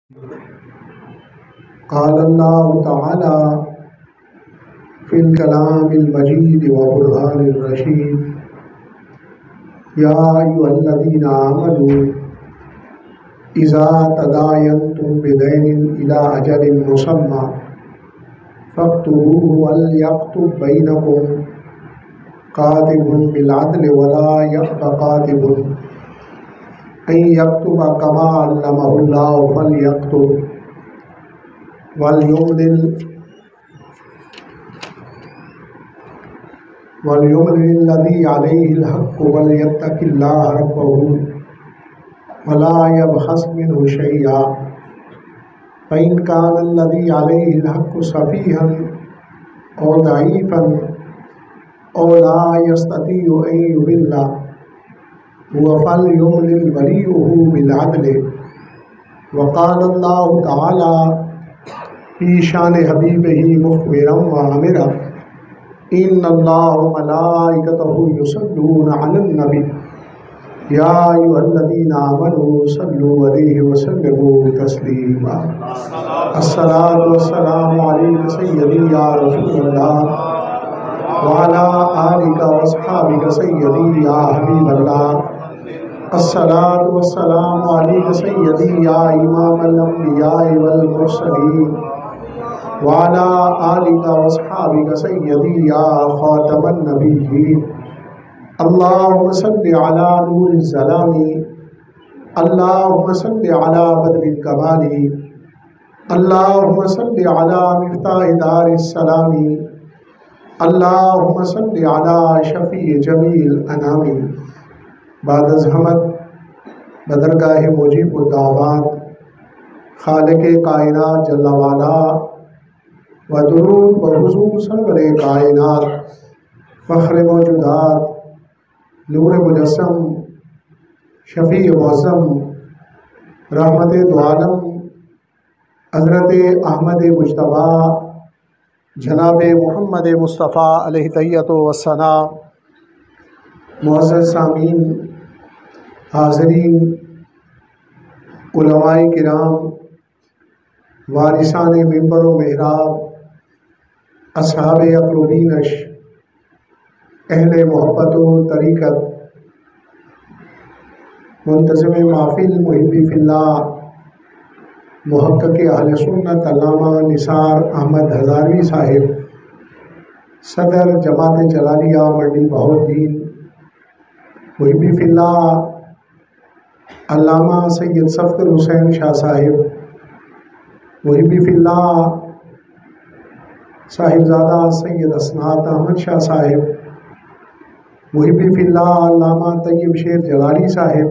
क़ाल अल्लाहु तआला फ़िल कलामिल मजीद व बुरहानिर रशीद या अय्युहल्लज़ीना आमनू इज़ा तदायनतुम बिदैनिन इला अजलिन मुसम्मा फ़क्तुबूहु वल्यक्तुब बैनकुम कातिबुन बिल अदलि वला यअब कातिबुन अन यक्तुबा कमा अल्लमहुल्लाहु फ़ल्यक्तुब वलयुमलिल्लज़ी अलैहिल हक़्क़ु वलयत्तक़िल्लाह रब्बहु वला यबख़स मिन्हु शैय्अन फ़इन कानल्लज़ी अलैहिल हक़्क़ु सफ़ीहन औ दईफ़न औ ला यस्ततीअु अन युदिल्ला हुव फ़लयुमलिल वलियुहु बिल अदलि वक़ाल अल्लाहु तआला फ़ी शान हबीबिही मुख़बिरन व आमिरा इन्नल्लाह व मलाइकतहु युसल्लूना अलन नबी या अय्युहल्लज़ीना आमनू सल्लु अलैहि व सल्लिमू तस्लीमा। अस्सलातु वस्सलामु अलैका सय्यदी या रसूलल्लाह व अला आलिका व अस्हाबिका सय्यदी या हबीबल्लाह। अस्सलातु वस्सलामु अलैका सय्यदी या इमामल अंबिया वल मुरसलीन व अला आलिका व अस्हाबिका सय्यदी या खातमन नबिय्यीन। अल्लाहुम्मा सल्लि अला नूरिज़ ज़लामी अल्लाहुम्मा सल्लि अला बद्रिल कमाली अल्लाहुम्मा सल्लि अला मिफ्ताहि दारिस सलामी अल्लाहुम्मा सल्लि अला शफ़ी जमील अनामी। बाद ज़हमत बदरगाह मुजीबुद दावात खालिक़े कायनात जल्ल वाला व दुरूद व हुज़ूर सरवरे कायनात फ़ख्र मौजूदात नूर मुजस्सम शफ़ी मुअज़्ज़म रहमत दो आलम हज़रत अहमद मुज्तबा जनाब मोहम्मद मुस्तफ़ा अलैहि तहियतो वस्सना। मुअज़्ज़ज़ सामीन, हाज़रीन, उलमाए किराम, वारिसाने मिंबर व मेहराब, अस्हाबे अक़्ल व बीनश, अहले मोहब्बत व तरीक़त, मुंतज़िम महफ़िल मुहिब्बी फ़िल्लाह, मुहक़्क़िक़ अहले सुन्नत अल्लामा निसार अहमद हज़ारवी साहिब, सदर जमात जलालिया मंडी बहाउद्दीन, मुहिब्बी फ़िल्लाह अल्लामा सैयद सफ़दर हुसैन शाह साहिब, मुहिब्बी फ़िल्लाह साहिबज़ादा सैयद असनात अहमद शाह साहिब, मुहिब्बी फ़िल्लाह अल्लामा तय्यब शेर जलाली साहिब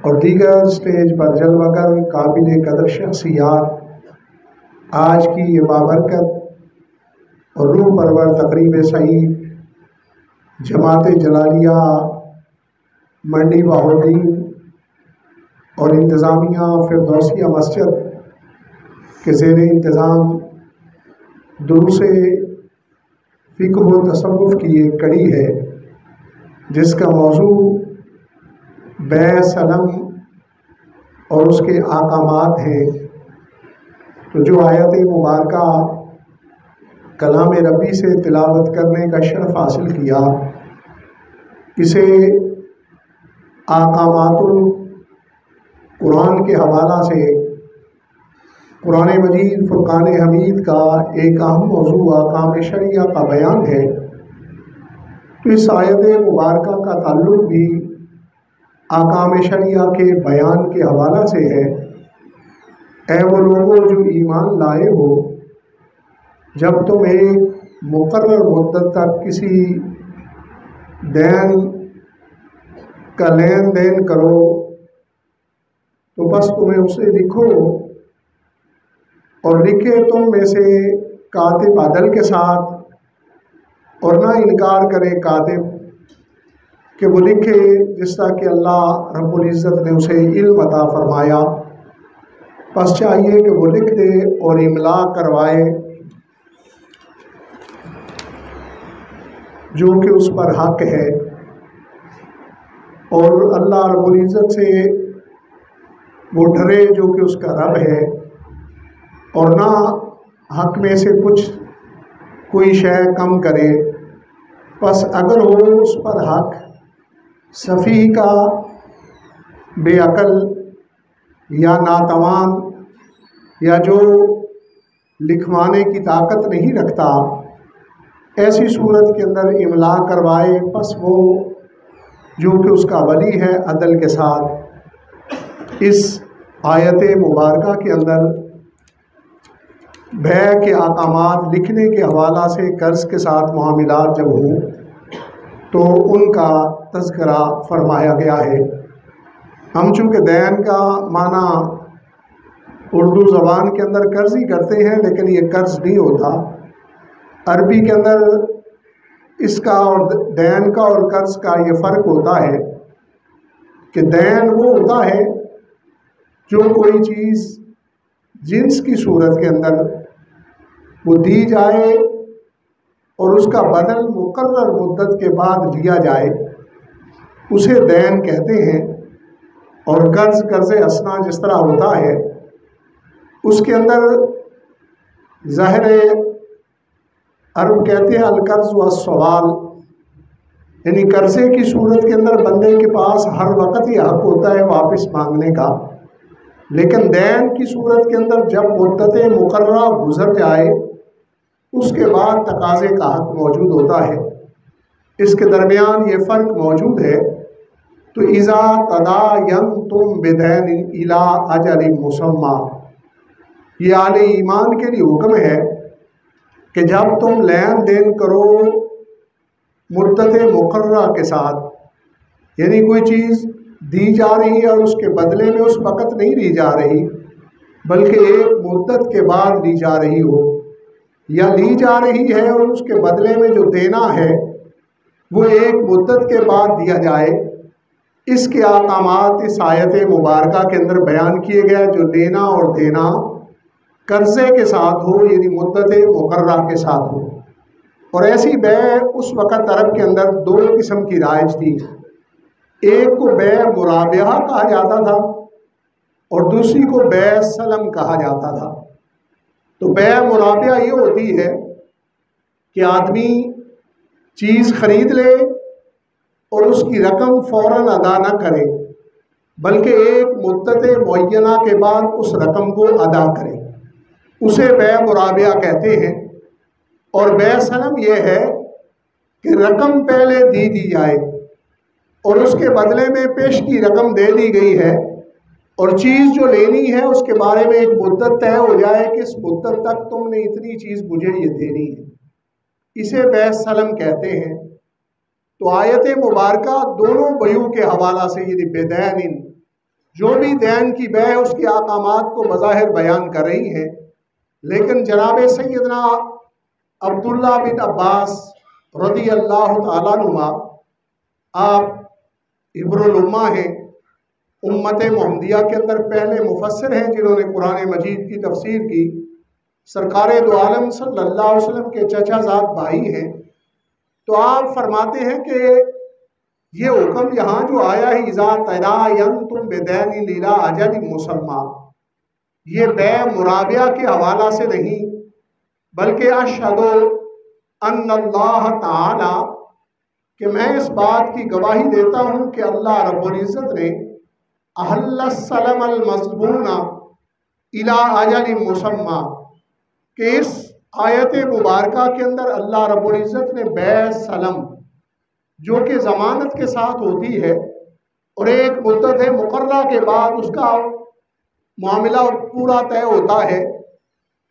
और दीगर स्टेज पर जलवागर काबिल कदर शख्सियात आज की ये बाबरकत और रूह परवर तकरीब सईद जमात जलालिया मंडी बहाउद्दीन और इंतज़ामिया फ़िरदौसिया मस्जिद के ज़ेर इंतज़ाम दुरूसे फ़िक़्ह व तसव्वुफ़ की एक कड़ी है जिसका मौजू बै सलम और उसके आकामात हैं। तो जो आयत मुबारका कलाम रब्बी से तिलावत करने का शर्फ़ हासिल किया, इसे आकामातुल कुरान के हवाला से कुरान मजीद फ़ुरक़ान हमीद का एक अहम मौजू आकाम शरिया का बयान है। तो इस आयत मुबारका का ताल्लुक़ भी आकाम शरिया के बयान के हवाला से है। ऐ वो लोगों जो ईमान लाए हो, जब तुम एक मुकर्रर मुद्दत तक किसी दैन का लेन देन करो तो बस तुम्हें उसे लिखो और लिखे तुम में से कातिब अदल के साथ, और ना इनकार करे कातिब कि वो लिखे जिस तरह कि अल्लाह रब्बुल इज़्ज़त ने उसे इल्म अता फरमाया। बस चाहिए कि वो लिख दे और इमला करवाए जो कि उस पर हक़ है। और अल्लाह रब्बुल इज़्ज़त से वो डरे जो कि उसका रब है, और ना हक में से कुछ कोई शय कम करे। बस अगर हो उस पर हक सफ़ी का, बेअकल या नातवान, या जो लिखवाने की ताकत नहीं रखता, ऐसी सूरत के अंदर इमला करवाए। बस वो जो कि उसका वली है अदल के साथ। इस आयत मुबारका के अंदर भय के अहकामात लिखने के हवाला से कर्ज़ के साथ मामलात जब हों तो उनका तज़किरा फरमाया गया है। हम चूँकि दैन का माना उर्दू ज़बान के अंदर कर्ज़ ही करते हैं, लेकिन ये कर्ज़ नहीं होता। अरबी के अंदर इसका और दैन का और कर्ज़ का ये फ़र्क होता है कि दैन वो होता है जो कोई चीज़ जिन्स की सूरत के अंदर वो दी जाए और उसका बदल मुकर्रर मुद्दत के बाद लिया जाए, उसे दैन कहते हैं। और कर्ज़, कर्ज़ असना जिस तरह होता है, उसके अंदर ज़ाहिर अरब कहते हैं अलकर्ज़ व सवाल, यानी कर्ज़े की सूरत के अंदर बंदे के पास हर वक्त ही हक़ होता है वापस मांगने का। लेकिन दैन की सूरत के अंदर जब मुद्दत मुकर्ररा गुज़र जाए उसके बाद तकाज़े का हक़ मौजूद होता है। इसके दरमियान ये फ़र्क मौजूद है। तो इज़ा तदायनतुम बिदैन इला अजल मुसम्मा, ये आले ईमान के लिए हुक्म है कि जब तुम लेन देन करो मुद्दत मुकर्ररा के साथ, यानी कोई चीज़ दी जा रही है और उसके बदले में उस वक़्त नहीं ली जा रही, बल्कि एक मुद्दत के बाद ली जा रही हो, या ली जा रही है और उसके बदले में जो देना है वो एक मुद्दत के बाद दिया जाए। इसके अहकामात इस आयत मुबारका के अंदर बयान किए गए। जो लेना और देना कर्ज़े के साथ हो, यानी मुद्दत मुकर्ररा के साथ हो। और ऐसी बै उस वक़्त अरब के अंदर दो किस्म की राइज थी। एक को बै मुराबिया कहा जाता था और दूसरी को बै सलम कहा जाता था। तो बै मुराबिया ये होती है कि आदमी चीज़ ख़रीद ले और उसकी रकम फ़ौरन अदा न करे, बल्कि एक मुद्दत मुअय्यना के बाद उस रकम को अदा करे, उसे बै मुराबिया कहते हैं। और बै सलम यह है कि रकम पहले दी जाए और उसके बदले में पेश की रकम दे दी गई है, और चीज़ जो लेनी है उसके बारे में एक मुद्दत तय हो जाए कि इस मुद्दत तक तुमने इतनी चीज़ मुझे ये देनी है, इसे बै सलम कहते हैं। तो आयत मुबारका दोनों बयू के हवाला से, यदि बेदैन, जो भी दैन की बै उसके अहकामात को बज़ाहिर बयान कर रही है। लेकिन जनाब सैयदना अब्दुल्ला बिन अब्बास रज़ी अल्लाह तआला अन्हुमा, आप इब्रुल उम्मा हैं, उम्मत मोहम्मदिया के अंदर पहले मुफस्सिर हैं जिन्होंने कुरान मजीद की तफसीर की। सरकार दो आलम सल्लल्लाहु अलैहि वसल्लम के चचाज़ाद भाई हैं। तो आप फरमाते हैं कि ये हुक्म यहाँ जो आया है, इज़ा तदायनतुम बिदैन इला अजल मुसम्मा, ये बै मुराबिया के हवाला से नहीं, बल्कि अशहदु अन्नल्लाह ताला, कि मैं इस बात की गवाही देता हूँ कि अल्लाह रब्बुल इज़्ज़त ने अहल्लसलम अलमज़बूना इला अजल मुसम्मा, कि इस आयत मुबारका के अंदर अल्लाह रब्बुल इज़्ज़त ने बै सलम, जो कि ज़मानत के साथ होती है और एक मुद्दत मुकर्ररा के बाद उसका मामला पूरा तय होता है,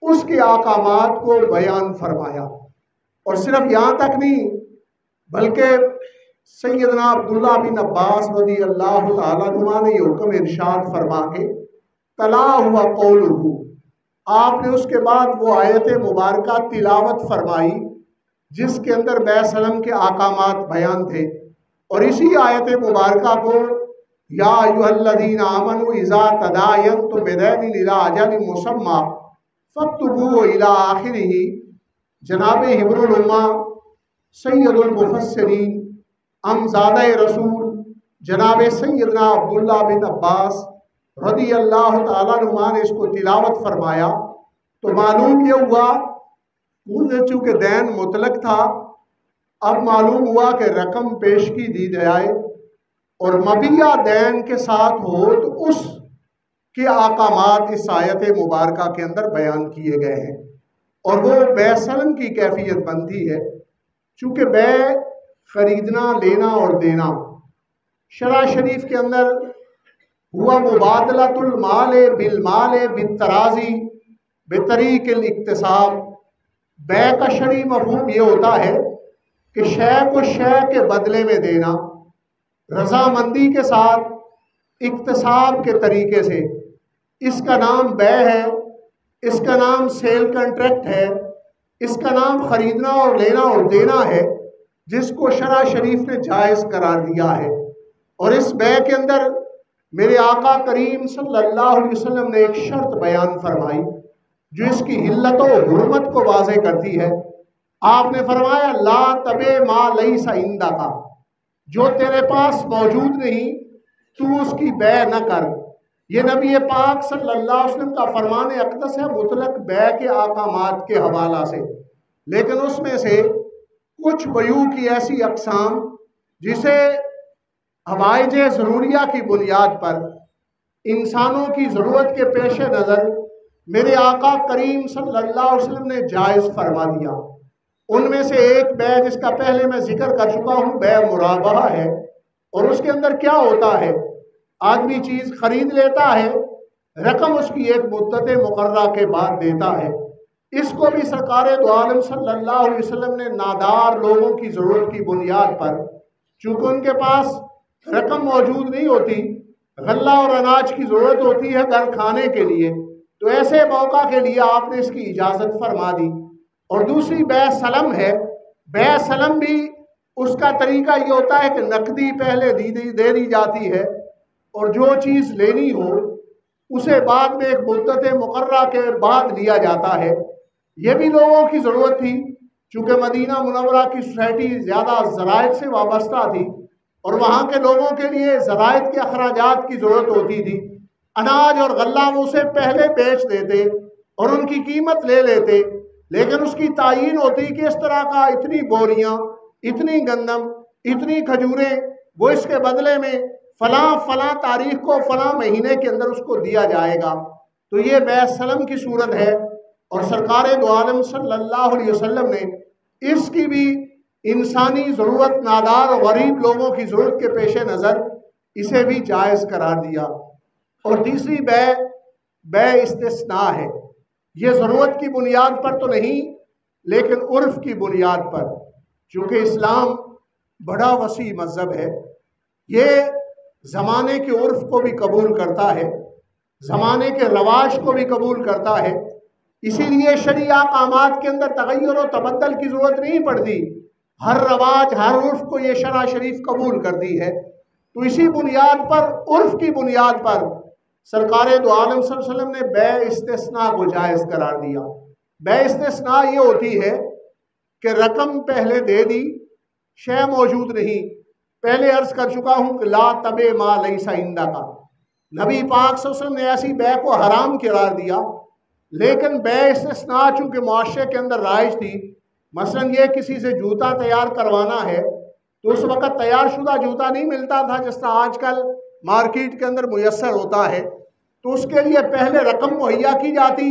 उसके अहकामात को बयान फरमाया। और सिर्फ यहाँ तक नहीं, बल्कि सैयदना अब्दुल्ला बिन अब्बास रज़ी अल्लाह तआला अन्हुमा ने ये हुक्म इरशाद फरमा के तला हुआ कौलुहु, आपने उसके बाद वो आयत मुबारका तिलावत फरमाई जिसके अंदर बै सलम के अहकामात बयान थे। और इसी आयत मुबारका को या अय्युहल्लज़ीना आमनू इज़ा तदायनतुम बिदैन इला अजल मुसम्मा फक्तुबू इला आखिरिही, जनाब हिब्रुल उम्मा सैयदुल मुफस्सिरीन अमज़ादा रसूल जनाब सैयदना अब्दुल्ला बिन अब्बास रज़ी अल्लाह ताला अन्हुमा ने इसको तिलावत फरमाया तो मालूम ये हुआ, चूँकि दैन मुतलक था, अब मालूम हुआ कि रकम पेशगी दी जाए और मबिया दैन के साथ हो तो उस के आकामात इस आयत मुबारका के अंदर बयान किए गए हैं और वो बै सलम की कैफियत बनती है। चूँकि बै खरीदना लेना और देना शरा शरीफ के अंदर हुआ मुबादलतुल माल बिल माल बिल तराजी बेतरीक़िल इक्तिसाब। बै का शरई मफहूम ये होता है कि शय को शय के बदले में देना रजामंदी के साथ इक्तिसाब के तरीके से, इसका नाम बै है, इसका नाम सेल कंट्रैक्ट है, इसका नाम खरीदना और लेना और देना है, जिसको शरा शरीफ ने जायज़ करार दिया है। और इस बै के अंदर मेरे आका करीम सल्लल्लाहु अलैहि वसल्लम ने एक शर्त बयान फरमाई जो इसकी हिल्लत और हुर्मत को वाज़े करती है। आपने फरमाया ला तबे मा लैसा इंदका, जो तेरे पास मौजूद नहीं तू उसकी बै न कर। ये नबी पाक सल्लल्लाहु अलैहि वसल्लम का फरमान अक़दस है मुतलक बै के आकामात के हवाला से, लेकिन उसमें से कुछ बयू की ऐसी अक़साम जिसे हवाइज ज़रूरिया की बुनियाद पर इंसानों की ज़रूरत के पेश नज़र मेरे आका करीम सल्लल्लाहु अलैहि वसल्लम ने जायज़ फरमा दिया। उनमें से एक बै जिसका पहले मैं जिक्र कर चुका हूँ, बै मुराबहा है। और उसके अंदर क्या होता है, आदमी चीज़ खरीद लेता है, रकम उसकी एक मुद्दत मुकर्रा के बाद देता है। इसको भी सरकार दो आलम सल्लल्लाहु अलैहि वसल्लम ने नादार लोगों की ज़रूरत की बुनियाद पर, चूँकि उनके पास रकम मौजूद नहीं होती, गल्ला और अनाज की ज़रूरत होती है घर खाने के लिए, तो ऐसे मौका के लिए आपने इसकी इजाज़त फरमा दी। और दूसरी बै सलम है। बै सलम भी उसका तरीका ये होता है कि नकदी पहले दे दी जाती है और जो चीज़ लेनी हो उसे बाद में एक मुद्दत मुकर्रा के बाद लिया जाता है। ये भी लोगों की ज़रूरत थी, चूँकि मदीना मुनव्वरा की सोसाइटी ज़्यादा ज़राइत से वाबस्ता थी और वहाँ के लोगों के लिए ज़राइत के अखराजात की ज़रूरत होती थी। अनाज और गल्ला वो उसे पहले बेच देते और उनकी कीमत ले लेते, लेकिन उसकी तायीन होती कि इस तरह का इतनी बोरियां, इतनी गंदम, इतनी खजूरें वो इसके बदले में फ़लाँ फ़लाँ तारीख को फ़लाँ महीने के अंदर उसको दिया जाएगा। तो ये बै सलम की सूरत है और सरकार दो आलम सल्लल्लाहु अलैहि वसल्लम ने इसकी भी इंसानी ज़रूरत, नादार और गरीब लोगों की ज़रूरत के पेश नज़र इसे भी जायज़ करार दिया। और तीसरी बै इस्तिस्ना है। ये ज़रूरत की बुनियाद पर तो नहीं, लेकिन उर्फ़ की बुनियाद पर। चूँकि इस्लाम बड़ा वसी मज़हब है, ये ज़माने के उर्फ़ को भी कबूल करता है, ज़माने के रवाज को भी कबूल करता है। इसीलिए शरिया कामात के अंदर तग़य्युर और तबद्दल की ज़रूरत नहीं पड़ती। हर रवाज, हर उर्फ़ को ये शरा शरीफ कबूल करती है। तो इसी बुनियाद पर, उर्फ़ की बुनियाद पर सरकार दो आलम सल्लल्लाहु अलैहि वसल्लम ने बै इस्तिस्ना को जायज़ करार दिया। बै इस्तिस्ना ये होती है कि रकम पहले दे दी, शय मौजूद नहीं। पहले अर्ज़ कर चुका हूँ कि ला तबे मा लैसा इंदका, नबी पाक सल्लल्लाहु अलैहि वसल्लम ने ऐसी बै को हराम करार दिया। लेकिन बै इस्तिस्ना चूँकि मुआशरे के अंदर राइज थी, मसलन ये किसी से जूता तैयार करवाना है तो उस वक़्त तैयार शुदा जूता नहीं मिलता था जिस तरह आजकल मार्केट के अंदर मुयस्सर होता है, तो उसके लिए पहले रकम मुहैया की जाती,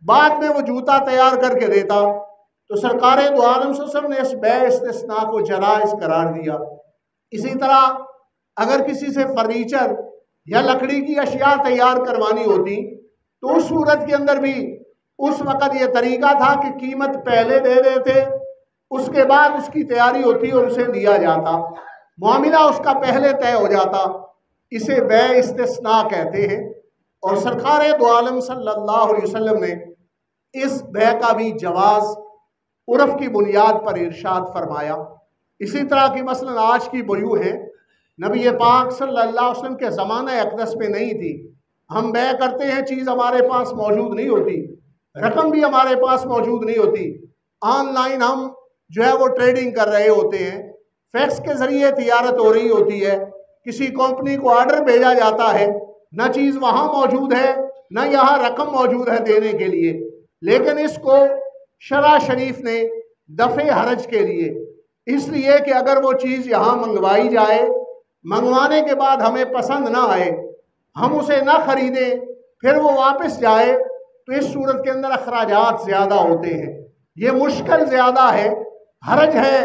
बाद में वो जूता तैयार करके देता। तो सरकार दो आलम सल्लल्लाहु अलैहि वसल्लम ने इस बै इस्तिस्ना को जायज़ करार दिया। इसी तरह अगर किसी से फर्नीचर या लकड़ी की अशिया तैयार करवानी होती तो उस सूरत के अंदर भी उस वक़्त ये तरीका था कि कीमत पहले दे देते, उसके बाद उसकी तैयारी होती और उसे लिया जाता, मामला उसका पहले तय हो जाता। इसे बै इस्तिस्ना कहते हैं। और सरकार दो आलम सल्लल्लाहु अलैहि वसल्लम ने इस बै का भी जवाज़ उर्फ़ की बुनियाद पर इरशाद फरमाया। इसी तरह की मसलन आज की बयू है, नबी पाक सल्लल्लाहु अलैहि वसल्लम के ज़माना अक़दस में नहीं थी। हम बै करते हैं, चीज़ हमारे पास मौजूद नहीं होती, रकम भी हमारे पास मौजूद नहीं होती। ऑनलाइन हम जो है वो ट्रेडिंग कर रहे होते हैं, फैक्स के ज़रिए तिजारत हो रही होती है, किसी कंपनी को ऑर्डर भेजा जाता है, न चीज़ वहाँ मौजूद है न यहाँ रकम मौजूद है देने के लिए, लेकिन इसको शरा शरीफ ने दफ़े हरज के लिए, इसलिए कि अगर वो चीज़ यहाँ मंगवाई जाए, मंगवाने के बाद हमें पसंद ना आए, हम उसे ना ख़रीदें, फिर वो वापस जाए, तो इस सूरत के अंदर अखराजात ज़्यादा होते हैं, ये मुश्किल ज़्यादा है, हरज है।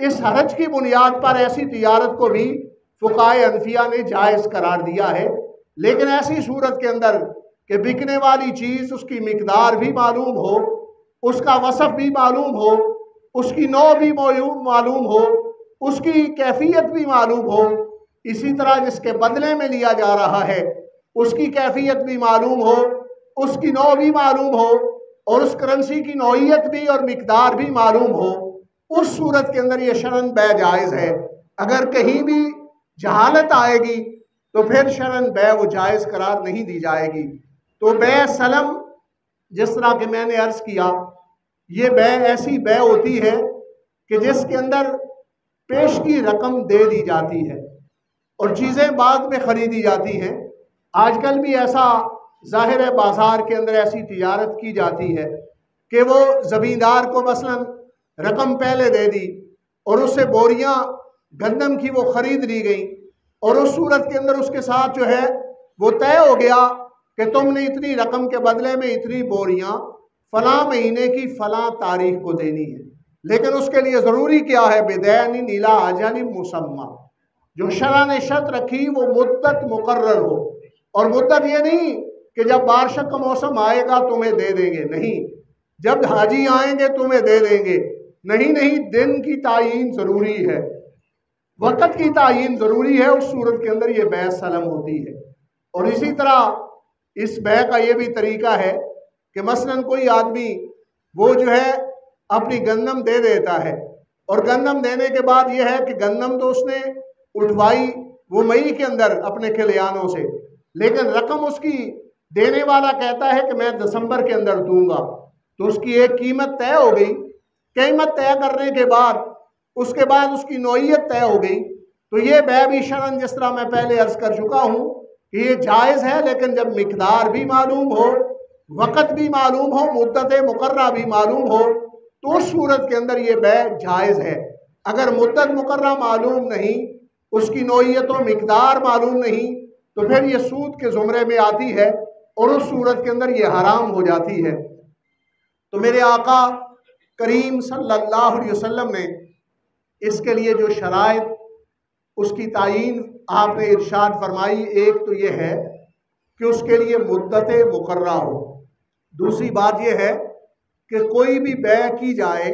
इस हरज की बुनियाद पर ऐसी तिजारत को भी फुकाए अनफिया ने जायज़ करार दिया है। लेकिन ऐसी सूरत के अंदर कि बिकने वाली चीज़ उसकी मिकदार भी मालूम हो, उसका वसफ़ भी मालूम हो, उसकी नौ भी मालूम हो, उसकी कैफियत भी मालूम हो, इसी तरह जिसके बदले में लिया जा रहा है उसकी कैफियत भी मालूम हो, उसकी नौ भी मालूम हो और उस करेंसी की नौइयत भी और मिकदार भी मालूम हो, उस सूरत के अंदर ये शरन बै जायज़ है। अगर कहीं भी जहालत आएगी तो फिर शरन बै वो जायज़ करार नहीं दी जाएगी। तो बै सलम, जिस तरह के मैंने अर्ज़ किया, ये बै ऐसी बै होती है कि जिसके अंदर पेश की रकम दे दी जाती है और चीज़ें बाद में ख़रीदी जाती हैं। आजकल भी ऐसा ज़ाहिर है बाज़ार के अंदर ऐसी तिजारत की जाती है कि वो ज़मींदार को मसलन रकम पहले दे दी और उससे बोरियां गंदम की वो ख़रीद ली गई और उस सूरत के अंदर उसके साथ जो है वो तय हो गया कि तुमने इतनी रकम के बदले में इतनी बोरियां फ़लाँ महीने की फ़लाँ तारीख को देनी है। लेकिन उसके लिए ज़रूरी क्या है? बिदैनी नीला अजल मुसम्मा, जो शरअ ने शर्त रखी वो मुद्दत मुकर्रर हो, और मुद्दत ये नहीं कि जब बारिश का मौसम आएगा तुम्हें दे देंगे, नहीं, जब हाजी आएंगे तुम्हें दे देंगे, नहीं, दिन की तायीन ज़रूरी है, वक़्त की तायीन ज़रूरी है। उस सूरत के अंदर ये बै सलम होती है। और इसी तरह इस बै का ये भी तरीका है कि मसलन कोई आदमी वो जो है अपनी गंदम दे देता है और गंदम देने के बाद ये है कि गंदम तो उसने उठवाई वो मई के अंदर अपने खलियानों से, लेकिन रकम उसकी देने वाला कहता है कि मैं दिसंबर के अंदर दूंगा, तो उसकी एक कीमत तय हो गई। कीमत तय करने के बाद उसके बाद उसकी नौइयत तय हो गई, तो ये बै भी शरन, जिस तरह मैं पहले अर्ज कर चुका हूँ कि ये जायज़ है, लेकिन जब मिकदार भी मालूम हो, वक़्त भी मालूम हो, मुद्दत मुकर्रा भी मालूम हो, तो उस सूरत के अंदर ये बै जायज़ है। अगर मुद्दत मुकर्रा मालूम नहीं, उसकी नौइयत व मिकदार मालूम नहीं, तो फिर ये सूद के ज़ुमरे में आती है और उस सूरत के अंदर ये हराम हो जाती है। तो मेरे आका करीम सल्लल्लाहु अलैहि वसल्लम ने इसके लिए जो शराइत उसकी तायीन आपने इरशाद फरमाई, एक तो ये है कि उसके लिए मुद्दत मुकर्रा हो, दूसरी बात यह है कि कोई भी बै की जाए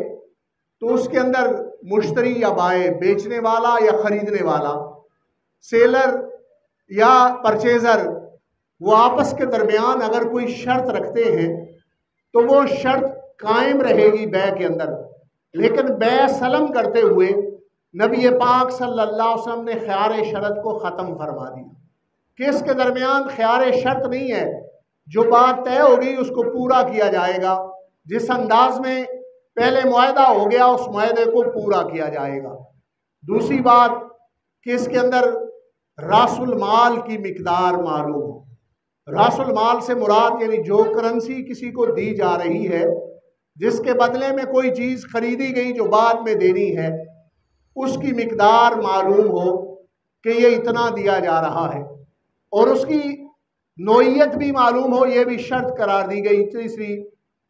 तो उसके अंदर मुश्तरी या बाए, बेचने वाला या ख़रीदने वाला, सेलर या परचेज़र, वो आपस के दरमियान अगर कोई शर्त रखते हैं तो वो शर्त कायम रहेगी बै के अंदर। लेकिन बै सलम करते हुए नबी पाक सल्लल्लाहु अलैहि वसल्लम ने ख़यार शर्त को ख़त्म फरमा दिया कि इसके दरमियान ख़यार शर्त नहीं है, जो बात तय हो गई उसको पूरा किया जाएगा, जिस अंदाज में पहले मुआहदा हो गया उस मुआहदे को पूरा किया जाएगा। दूसरी बात कि इसके अंदर रासुल माल की मिकदार मालूम हो। रासुल माल से मुराद यानी जो करेंसी किसी को दी जा रही है, जिसके बदले में कोई चीज़ खरीदी गई जो बाद में देनी है, उसकी मिकदार मालूम हो कि ये इतना दिया जा रहा है और उसकी नौइयत भी मालूम हो, ये भी शर्त करार दी गई। तीसरी,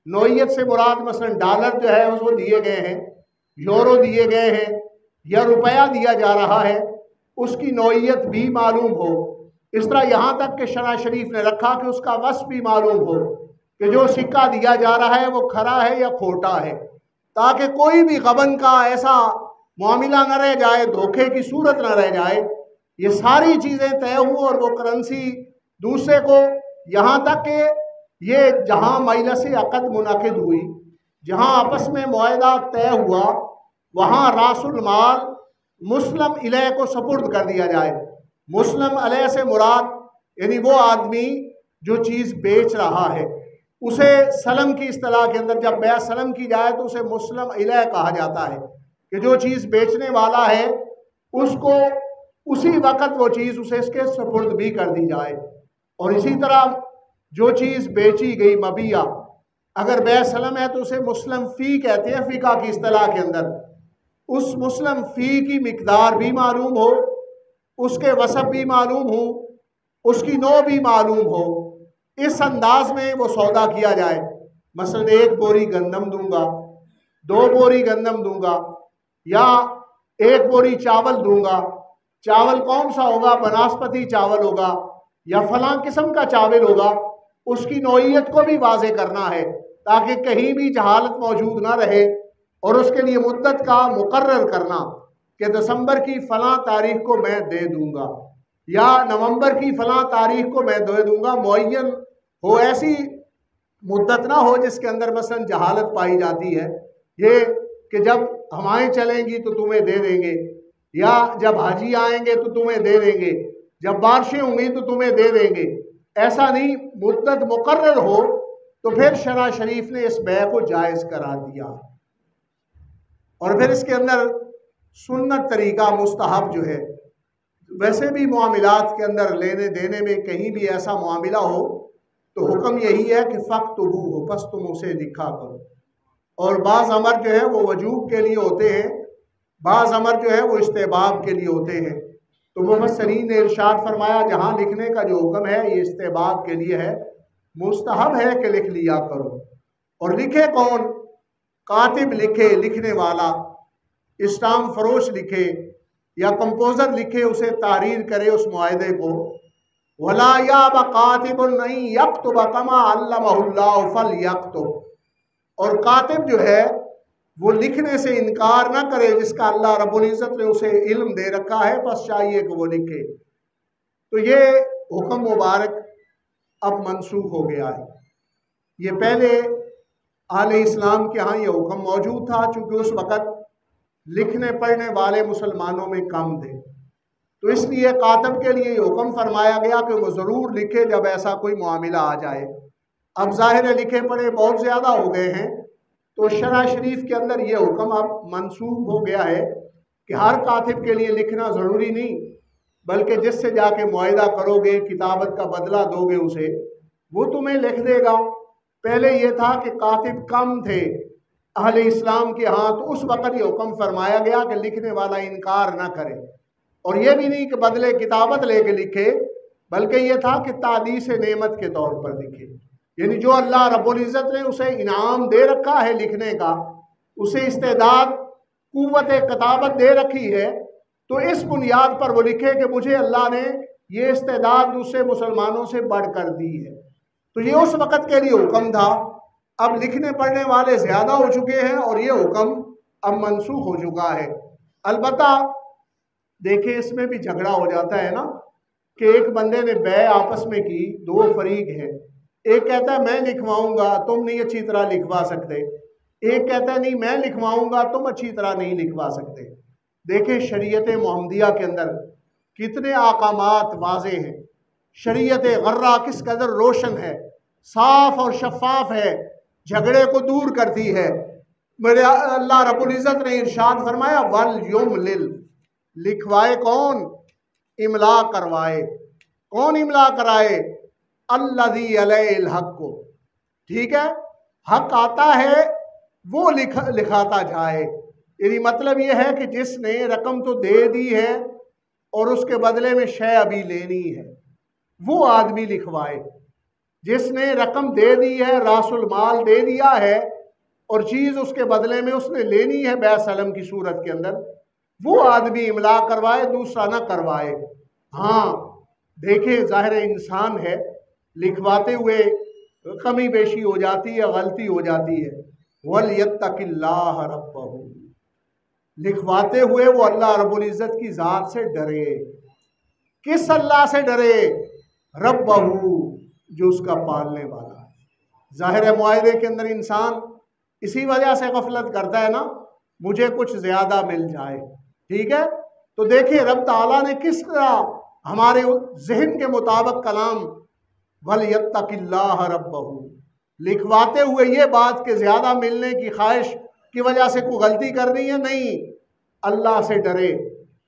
नौइयत से मुराद मसलन डॉलर जो है उसको दिए गए हैं, यूरो दिए गए हैं या रुपया दिया जा रहा है, उसकी नौइयत भी मालूम हो। इस तरह यहाँ तक कि शरअ शरीफ ने रखा कि उसका वस्फ भी मालूम हो कि जो सिक्का दिया जा रहा है वो खरा है या खोटा है, ताकि कोई भी गबन का ऐसा मामला न रह जाए, धोखे की सूरत न रह जाए। ये सारी चीज़ें तय हुई और वो करेंसी दूसरे को, यहाँ तक कि ये जहाँ मजलिस अक़द मुनक़िद हुई, जहाँ आपस में मुआहदा तय हुआ, वहाँ रासुल माल मुस्लिम इलैह को सपुर्द कर दिया जाए। मुस्लिम इलैह से मुराद यानी वो आदमी जो चीज़ बेच रहा है, उसे सलम की इस्तिलाह के अंदर जब बै सलम की जाए तो उसे मुस्लिम इलैह कहा जाता है कि जो चीज़ बेचने वाला है उसको उसी वक़्त वो चीज़ उसे इसके सपुर्द भी कर दी जाए। और इसी तरह जो चीज़ बेची गई मबिया, अगर बै सलम है तो उसे मुस्लिम फ़ी कहते हैं फ़िका की इस्तिलाह के अंदर। उस मुस्लिम फ़ी की मिकदार भी मालूम हो, उसके वसफ़ भी मालूम हो, उसकी नौ भी मालूम हो, इस अंदाज में वो सौदा किया जाए। मसलन 1 बोरी गंदम दूंगा, 2 बोरी गंदम दूंगा, या 1 बोरी चावल दूंगा। चावल कौन सा होगा? बनास्पति चावल होगा या फलां किस्म का चावल होगा। उसकी नौइयत को भी वाज़े करना है ताकि कहीं भी जहालत मौजूद ना रहे, और उसके लिए मुद्दत का मुकर्रर करना कि दिसंबर की फलां तारीख को मैं दे दूंगा या नवंबर की फलां तारीख को मैं दे दूंगा। मुअय्यन हो, ऐसी मुद्दत ना हो जिसके अंदर मसलन जहालत पाई जाती है, ये कि जब हवाएं चलेंगी तो तुम्हें दे देंगे, या जब हाजी आएंगे तो तुम्हें दे देंगे, जब बारिशें होंगी तो तुम्हें दे देंगे। ऐसा नहीं, मुद्दत मुकर्रर हो। तो फिर शरा शरीफ ने इस बै को जायज़ करार दिया। और फिर इसके अंदर सुन्नत तरीका मुस्तहब जो है, वैसे भी मामलात के अंदर लेने देने में कहीं भी ऐसा मामला हो तो हुक्म यही है कि फ़क्तुबू हो, बस तुम उसे लिखा करो। और बाज़ अमर जो है वो वजूब के लिए होते हैं, बाज़ अमर जो है वो इस्तेहबाब के लिए होते हैं। तो मुफस्सिरीन ने इरशाद फरमाया जहाँ लिखने का जो हुक्म है ये इस्तेहबाब के लिए है, मुस्तहब है कि लिख लिया करो। और लिखे कौन? कातिब लिखे, लिखने वाला, इस्टाम फरोश लिखे या कंपोज़र लिखे, उसे तारीर करे उस मुआहदे को। वला या कातिबुन नहीं यक्तुब कमा अल्लमहुल्लाहु फलयक्तुब। और कातिब जो है वो लिखने से इनकार ना करे जिसका अल्लाह रब्बुल इज़्ज़त ने उसे इल्म दे रखा है, बस चाहिए कि वो लिखे। तो ये हुक्म मुबारक अब मनसूख हो गया है। ये पहले आले इस्लाम के यहाँ ये हुक्म मौजूद था, चूँकि उस वक़्त लिखने पढ़ने वाले मुसलमानों में कम थे, तो इसलिए कातिब के लिए ये हुक्म फरमाया गया कि वो ज़रूर लिखे जब ऐसा कोई मामला आ जाए। अब ज़ाहिर है लिखे पढ़े बहुत ज़्यादा हो गए हैं, तो शरा शरीफ के अंदर ये हुक्म अब मनसूख हो गया है कि हर कातिब के लिए लिखना ज़रूरी नहीं, बल्कि जिससे जाके मुआहिदा करोगे, किताबत का बदला दोगे उसे, वो तुम्हें लिख देगा। पहले ये था कि कातिब कम थे अहले इस्लाम के यहाँ, तो उस वक़्त ये हुक्म फरमाया गया कि लिखने वाला इनकार ना करे। और ये भी नहीं कि बदले किताबत लेके लिखे, बल्कि ये था कि तादीस नेमत के तौर पर लिखे, यानी जो अल्लाह रब्बुल इज़्ज़त ने उसे इनाम दे रखा है लिखने का, उसे इस्तेदाद कुव्वत किताबत दे रखी है, तो इस बुनियाद पर वो लिखे कि मुझे अल्लाह ने ये इस्तेदाद दूसरे मुसलमानों से बढ़ कर दी है। तो ये उस वक़्त के लिए हुक्म था। अब लिखने पढ़ने वाले ज़्यादा हो चुके हैं और ये हुक्म अब मनसूख हो चुका है। अलबत्ता देखिए इसमें भी झगड़ा हो जाता है ना, कि एक बंदे ने बै आपस में की, 2 फरीक हैं, एक कहता है मैं लिखवाऊंगा, तुम नहीं अच्छी तरह लिखवा सकते, एक कहता है नहीं मैं लिखवाऊंगा, तुम अच्छी तरह नहीं लिखवा सकते। देखिए शरीयत मोहम्मदिया के अंदर कितने अहकामात वाज़े हैं, शरीयत गर्रा किस कदर रोशन है, साफ और शफाफ है, झगड़े को दूर करती है। मेरे अल्लाह रब्बुल इज़्ज़त ने इरशाद फरमाया वल युमलिल, लिखवाए कौन? इमला करवाए। कौन इमला कराए? अल्लज़ी अलैहिल हक़। ठीक है, हक आता है वो लिखाता जाए। यानी मतलब ये है कि जिसने रकम तो दे दी है और उसके बदले में शय अभी लेनी है, वो आदमी लिखवाए। जिसने रकम दे दी है, रासुल माल दे दिया है और चीज़ उसके बदले में उसने लेनी है बै सलम की सूरत के अंदर, वो आदमी इमला करवाए, दूसरा ना करवाए। हाँ देखिए ज़ाहिर इंसान है, लिखवाते हुए कमी बेशी हो जाती है, गलती हो जाती है। वलयत्तकिल्लाह रब्बहू, लिखवाते हुए वो अल्लाह रब्बुल इज़्ज़त की ज़ात से डरे। किस अल्लाह से डरे? रब्बहू, जो उसका पालने वाला है। ज़ाहिर है मुआहिदे के अंदर इंसान इसी वजह से गफलत करता है ना, मुझे कुछ ज़्यादा मिल जाए। ठीक है, तो देखिए रब ताला ने किस तरह हमारे जहन के मुताबिक कलाम वलयत्तकिल्लाह रब्बहू, लिखवाते हुए ये बात के ज़्यादा मिलने की ख्वाहिश की वजह से कोई गलती करनी है, नहीं, अल्लाह से डरे।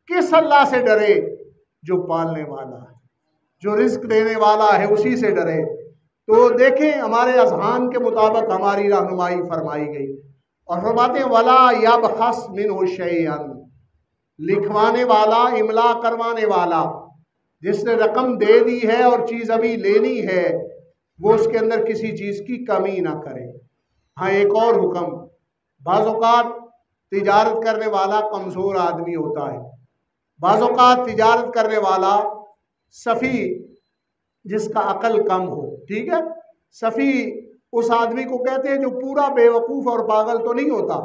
किस अल्लाह से डरे? जो पालने वाला है। जो रिस्क देने वाला है उसी से डरे। तो देखें हमारे अज़हान के मुताबिक हमारी रहनुमाई फरमाई गई और फरमाते हैं वला यबखस मिन्हु शैअन, लिखवाने वाला, इमला करवाने वाला, जिसने रकम दे दी है और चीज़ अभी लेनी है, वो उसके अंदर किसी चीज़ की कमी ना करे। हाँ, एक और हुक्म, बाज़ औक़ात तिजारत करने वाला कमज़ोर आदमी होता है, बाज़ औक़ात तिजारत करने वाला सफ़ी, जिसका अकल कम हो, ठीक है। सफ़ी उस आदमी को कहते हैं जो पूरा बेवकूफ़ और पागल तो नहीं होता,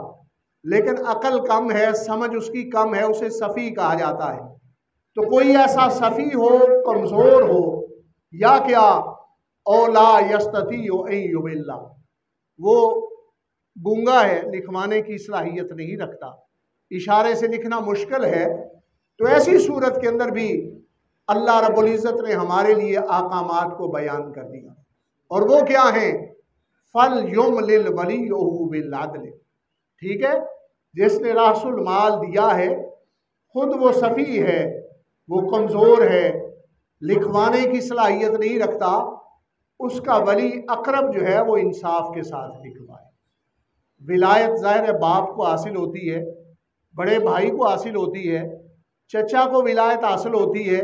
लेकिन अकल कम है, समझ उसकी कम है, उसे सफ़ी कहा जाता है। तो कोई ऐसा सफ़ी हो, कमज़ोर हो, या क्या औला यस्तती हो युबिल्ला, वो गूंगा है, लिखवाने की सलाहियत नहीं रखता, इशारे से लिखना मुश्किल है। तो ऐसी सूरत के अंदर भी अल्लाह रब्बुल इज़्ज़त ने हमारे लिए आकामात को बयान कर दिया, और वो क्या हैं? फल युमलिल वलिय्युहु बिल अदल, ठीक है। जिसने रासुल माल दिया है, खुद वो सफ़ी है, वो कमज़ोर है, लिखवाने की सलाहियत नहीं रखता, उसका वली अकरब जो है वो इंसाफ के साथ लिखवाए। विलायत ज़ाहिर है बाप को हासिल होती है, बड़े भाई को हासिल होती है, चचा को विलायत हासिल होती है।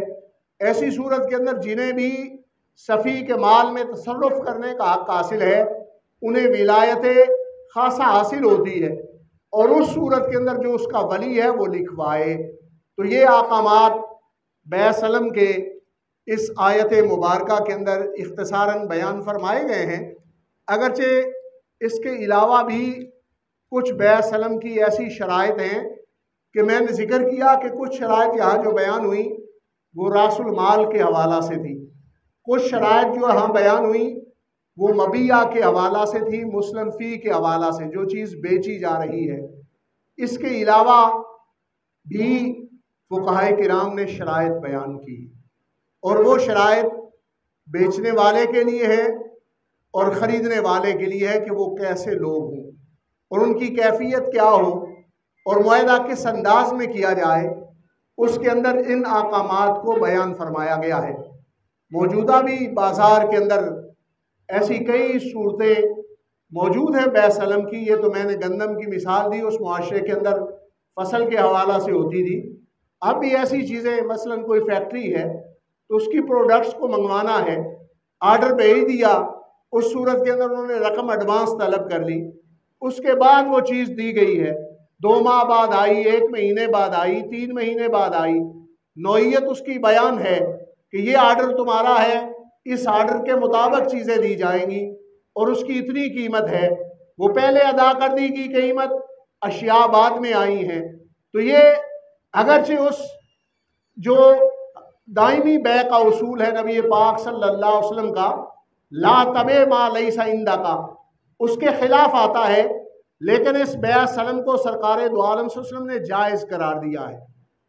ऐसी सूरत के अंदर जिन्हें भी सफ़ी के माल में तसर्रुफ़ करने का हक़ हासिल है, उन्हें विलायत खासा हासिल होती है, और उस सूरत के अंदर जो उसका वली है वो लिखवाए। तो ये आकामात बैसलम के इस आयत मुबारका के अंदर इख्तिसारन बयान फरमाए गए हैं। अगरचे इसके अलावा भी कुछ बैसलम की ऐसी शराइत हैं कि मैंने जिक्र किया कि कुछ शराइत यहाँ जो बयान हुई वो रासुल माल के हवाला से थी, कुछ शराइत जो यहाँ बयान हुई वो मबिया के हवाला से थी, मुस्लिम फ़ी के हवाला से, जो चीज़ बेची जा रही है। इसके अलावा भी फुक़हाए किराम ने शराइत बयान की, और वो शराइत बेचने वाले के लिए है और ख़रीदने वाले के लिए है कि वो कैसे लोग हों और उनकी कैफियत क्या हो और मुआहदा किस अंदाज में किया जाए, उसके अंदर इन आकामात को बयान फरमाया गया है। मौजूदा भी बाज़ार के अंदर ऐसी कई सूरतें मौजूद हैं बैसलम की। ये तो मैंने गंदम की मिसाल दी, उस मुआशरे के अंदर फसल के हवाला से होती थी। अब भी ऐसी चीज़ें, मसलन कोई फैक्ट्री है तो उसकी प्रोडक्ट्स को मंगवाना है, आर्डर भेज दिया, उस सूरत के अंदर उन्होंने रकम एडवांस तलब कर ली, उसके बाद वो चीज़ दी गई है, 2 माह बाद आई, 1 महीने बाद आई, 3 महीने बाद आई, नौइयत उसकी बयान है कि ये आर्डर तुम्हारा है, इस आर्डर के मुताबिक चीज़ें दी जाएंगी और उसकी इतनी कीमत है। वो पहले अदा कर दी गई कीमत, अशिया बाद में आई हैं। तो ये अगरचे उस जो दायमी बै का उसूल है नबी पाक सल्लल्लाहु अलैहि वसल्लम का, ला तबे मा लैसा इंदा का, उसके खिलाफ आता है, लेकिन इस बै सलम को सरकार दो आलम सल्लल्लाहु अलैहि वसल्लम ने जायज़ करार दिया है।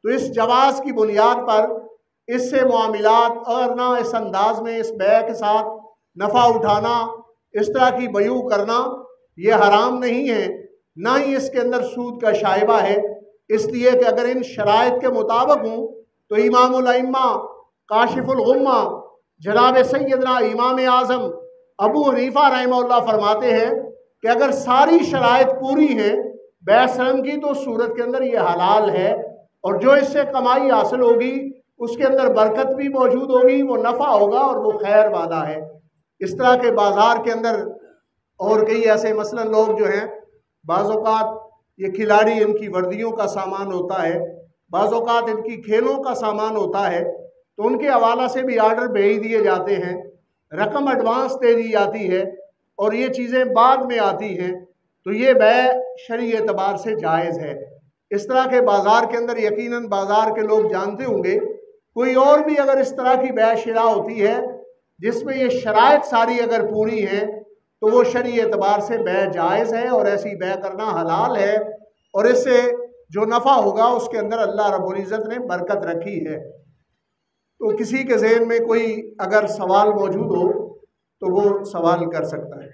तो इस जवाज़ की बुनियाद पर इससे मामलात करना, इस अंदाज में इस बै के साथ नफ़ा उठाना, इस तरह की बयू करना, ये हराम नहीं है, ना ही इसके अंदर सूद का शाइबा है। इसलिए कि अगर इन शराइत के मुताबिक हूँ तो इमामुल अइम्मा काशिफुल गुम्मा जनाब सैयदना इमाम आज़म अबू हनीफा रहमहुल्लाह फरमाते हैं कि अगर सारी शराइत पूरी हैं बैसलम की, तो सूरत के अंदर ये हलाल है, और जो इससे कमाई हासिल होगी उसके अंदर बरकत भी मौजूद होगी, वो नफ़ा होगा और वो खैर वाला है। इस तरह के बाज़ार के अंदर और कई ऐसे मसलन लोग जो हैं, बाज़ औक़ात ये खिलाड़ी, इनकी वर्दियों का सामान होता है, बाज़ औक़ात इनकी खेलों का सामान होता है, तो उनके हवाला से भी आर्डर भेज दिए जाते हैं, रकम एडवांस दे दी जाती है और ये चीज़ें बाद में आती हैं। तो ये बै शरई एतबार से जायज़ है। इस तरह के बाज़ार के अंदर यकीनन बाज़ार के लोग जानते होंगे, कोई और भी अगर इस तरह की बै शिरा होती है जिसमें ये शराइत सारी अगर पूरी हैं, तो वो शरई एतबार से बै जायज़ है और ऐसी बै करना हलाल है, और इससे जो नफ़ा होगा उसके अंदर अल्लाह रब्बुल इज़्ज़त ने बरकत रखी है। तो किसी के ज़हन में कोई अगर सवाल मौजूद हो तो वो सवाल कर सकता है।